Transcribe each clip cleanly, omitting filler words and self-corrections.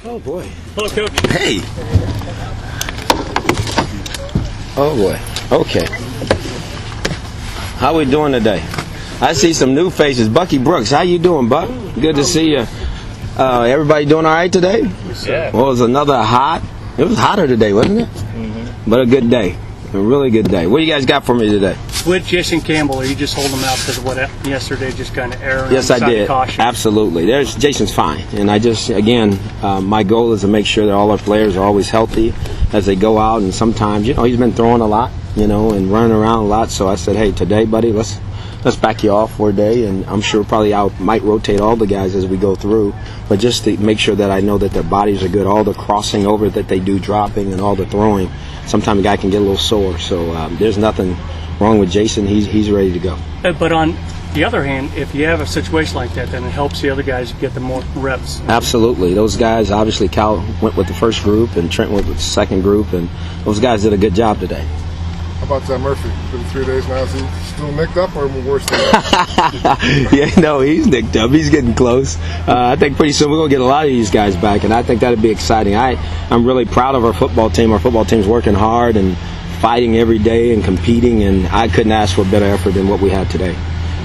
Oh, boy. Hello, Coach. Hey. Oh, boy. Okay. How we doing today? I see some new faces. Bucky Brooks, how you doing, Buck? Good to see you. Everybody doing all right today? Yeah. Well, it was another it was hotter today, wasn't it? Mm-hmm. But a good day. A really good day. What do you guys got for me today? With Jason Campbell, are you just holding him out because of what yesterday, just kind of erring Yes, on I the side did. of caution? Absolutely. Jason's fine. And I just, again, my goal is to make sure that all our players are always healthy as they go out. And sometimes, he's been throwing a lot, and running around a lot. So I said, hey, today, buddy, let's back you off for a day. And I'm sure probably I might rotate all the guys as we go through. But just to make sure that I know that their bodies are good, all the crossing over that they do, dropping and all the throwing, sometimes a guy can get a little sore. So there's nothing wrong with Jason. He's ready to go. But on the other hand, if you have a situation like that, then it helps the other guys get the more reps. Absolutely. Those guys, obviously Cal went with the first group and Trent went with the second group, and those guys did a good job today. How about Murphy? Been 3 days now. Is he still nicked up or worse than that? Yeah, no, he's nicked up. He's getting close. I think pretty soon we're going to get a lot of these guys back, and I think that would be exciting. I'm really proud of our football team. Our football team's working hard and fighting every day and competing, and I couldn't ask for a better effort than what we had today.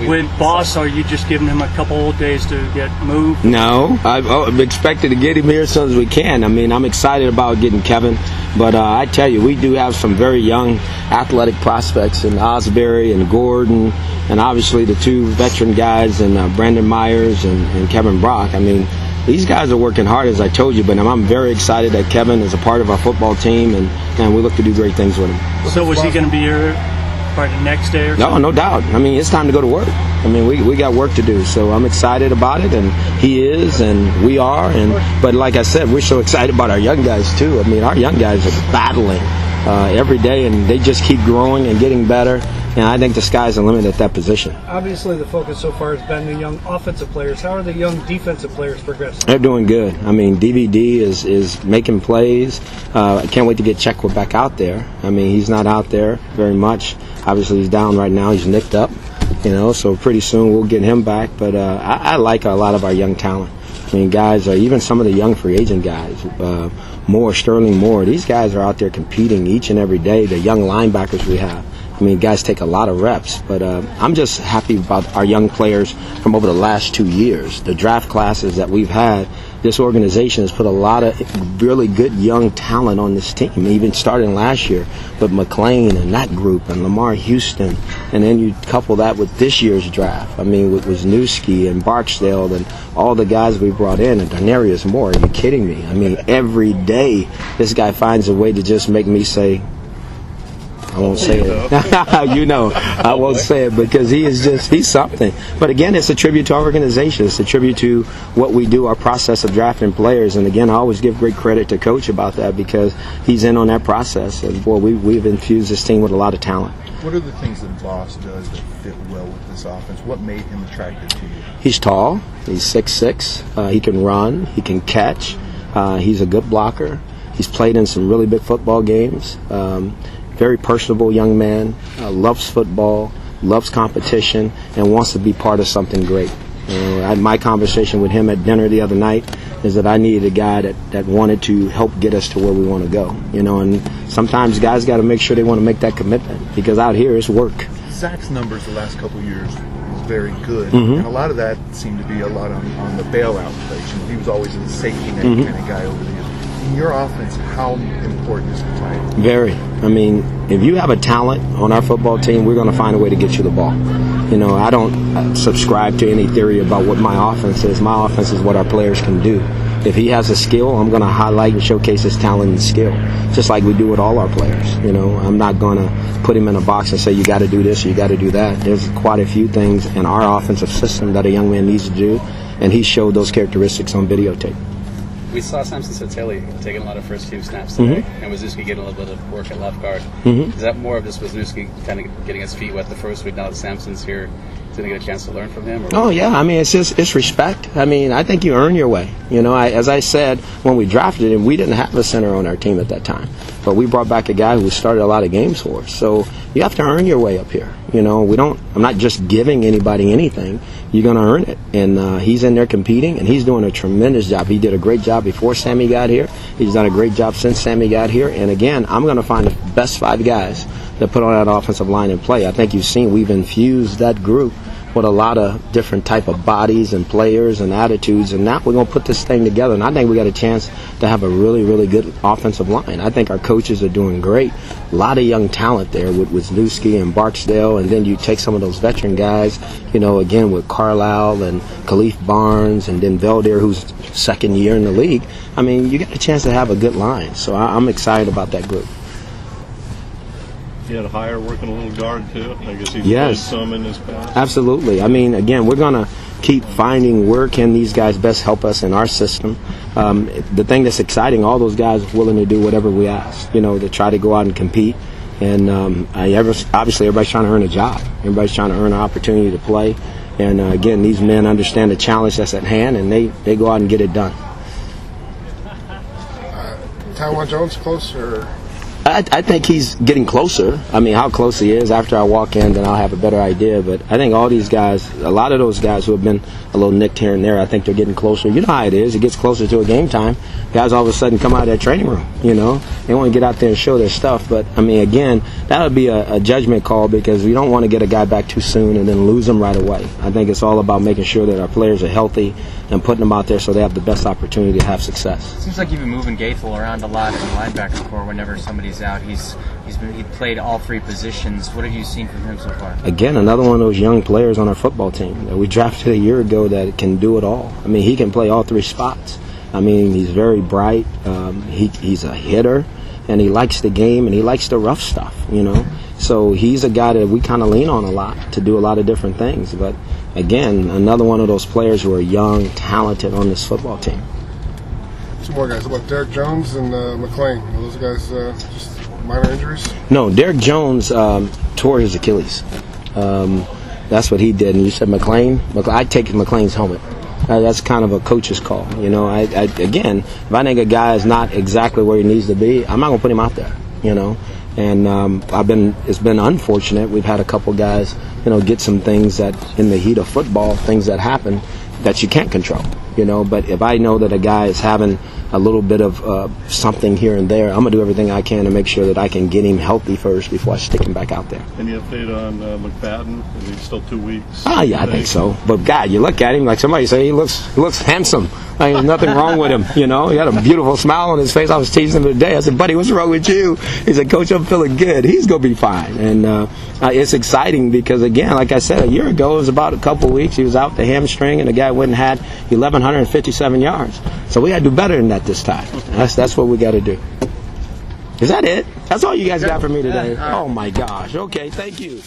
With Boss, are you just giving him a couple of days to get moved? No, I'm expected to get him here as soon as we can. I mean, I'm excited about getting Kevin, but I tell you, we do have some very young athletic prospects in Osbury and Gordon, and obviously the two veteran guys, and Brandon Myers and Kevin Brock. I mean, these guys are working hard, as I told you, but I'm very excited that Kevin is a part of our football team, and we look to do great things with him. So was he going to be here by the next day or something? No doubt. I mean, it's time to go to work. I mean, we got work to do, so I'm excited about it, and he is, and we are. But like I said, we're so excited about our young guys, too. I mean, our young guys are battling every day, and they just keep growing and getting better. And I think the sky's the limit at that position. Obviously, the focus so far has been the young offensive players. How are the young defensive players progressing? They're doing good. I mean, DVD is making plays. I can't wait to get Checkwood back out there. I mean, he's not out there very much. Obviously, he's down right now. He's nicked up, so pretty soon we'll get him back. But I like a lot of our young talent. I mean, guys, even some of the young free agent guys, Sterling Moore, these guys are out there competing each and every day. The young linebackers we have. I mean, guys take a lot of reps, but I'm just happy about our young players from over the last 2 years. The draft classes that we've had, this organization has put a lot of really good young talent on this team, even starting last year with McLean and that group and Lamar Houston, and then you couple that with this year's draft. I mean, with Wisniewski and Barksdale and all the guys we brought in, and Darnarius Moore. Are you kidding me? I mean, every day this guy finds a way to just make me say, I won't say it. I won't say it because he's something. But again, it's a tribute to our organization. It's a tribute to what we do, our process of drafting players. And again, I always give great credit to Coach about that because he's in on that process. And boy, we've infused this team with a lot of talent. What are the things that Boss does that fit well with this offense? What made him attractive to you? He's tall. He's 6'6". He can run. He can catch. He's a good blocker. He's played in some really big football games. Very personable young man, loves football, loves competition, and wants to be part of something great. My conversation with him at dinner the other night is that I needed a guy that wanted to help get us to where we want to go. And sometimes guys got to make sure they want to make that commitment because out here it's work. Zach's numbers the last couple of years was very good, and a lot of that seemed to be a lot on the bailout plays. He was always a safety net kind of guy over the years. In your offense, how important is the tight end? Very. I mean, if you have a talent on our football team, we're going to find a way to get you the ball. I don't subscribe to any theory about what my offense is. My offense is what our players can do. If he has a skill, I'm going to highlight and showcase his talent and skill, just like we do with all our players. I'm not going to put him in a box and say, you got to do this or you got to do that. There's quite a few things in our offensive system that a young man needs to do, and he showed those characteristics on videotape. We saw Samson Satili taking a lot of first team snaps today, and Wisniewski getting a little bit of work at left guard. Is that more of just Wisniewski kind of getting his feet wet the first week now that Samson's here? Did I get a chance to learn from him? Or Oh yeah, I mean it's respect. I mean I think you earn your way. You know, as I said when we drafted him, we didn't have a center on our team at that time, but we brought back a guy who started a lot of games for us. So you have to earn your way up here. You know, I'm not just giving anybody anything. You're going to earn it, and he's in there competing, and he's doing a tremendous job. He did a great job before Sammy got here. He's done a great job since Sammy got here. And again, I'm going to find the best 5 guys that put on that offensive line and play. I think you've seen we've infused that group with a lot of different type of bodies and players and attitudes, and now we're going to put this thing together, and I think we got a chance to have a really, really good offensive line. I think our coaches are doing great. A lot of young talent there with Wisniewski and Barksdale, and then you take some of those veteran guys, you know, again with Carlisle and Khalif Barnes, and then Veldir, who's second year in the league. I mean, you got a chance to have a good line, so I'm excited about that group. He had a higher working a little guard too. I guess he's Yes. played some in his past. Absolutely. I mean, again, we're going to keep finding where can these guys best help us in our system. The thing that's exciting, all those guys are willing to do whatever we ask, you know, to try to go out and compete. And obviously everybody's trying to earn a job. Everybody's trying to earn an opportunity to play. And again, these men understand the challenge that's at hand, and they go out and get it done. Taiwan Jones close, or I think he's getting closer. I mean, how close he is after I walk in, then I'll have a better idea. But I think all these guys, a lot of those guys who have been a little nicked here and there, I think they're getting closer. You know how it is. It gets closer to a game time. Guys all of a sudden come out of their training room, you know. They want to get out there and show their stuff. But, I mean, again, that would be a judgment call because we don't want to get a guy back too soon and then lose him right away. I think it's all about making sure that our players are healthy and putting them out there so they have the best opportunity to have success. Seems like you've been moving Gaethel around a lot in the linebacker corps whenever somebody's out. He played all 3 positions. What have you seen from him so far? Again, another one of those young players on our football team that we drafted a year ago that can do it all. I mean, he can play all 3 spots. I mean, he's very bright. He's a hitter, and he likes the game, and he likes the rough stuff, you know. So he's a guy that we kind of lean on a lot to do a lot of different things. But, again, another one of those players who are young, talented on this football team. 2 more guys. How about Derek Jones and McLean? Are those guys just minor injuries? No, Derek Jones tore his Achilles. That's what he did. And you said McLean? I take McLean's helmet. That's kind of a coach's call. You know, again, if I think a guy is not exactly where he needs to be, I'm not going to put him out there, you know. And it's been unfortunate. We've had a couple guys, you know, get some things that in the heat of football, things that happen that you can't control, you know. But if I know that a guy is having a little bit of something here and there, I'm going to do everything I can to make sure that I can get him healthy first before I stick him back out there. Any update on McFadden? I mean, he's still 2 weeks. Oh, yeah, I think so. But, God, you look at him, like somebody say, he looks handsome. Like, there's nothing wrong with him, you know. He had a beautiful smile on his face. I was teasing him today. I said, buddy, what's wrong with you? He said, Coach, I'm feeling good. He's going to be fine. And it's exciting because, again, like I said, a year ago, it was about a couple weeks. He was out the hamstring, and the guy went and had 1,157 yards. So we got to do better than that this time. That's what we got to do. Is that it? That's all you guys got for me today? Oh, my gosh. Okay, thank you.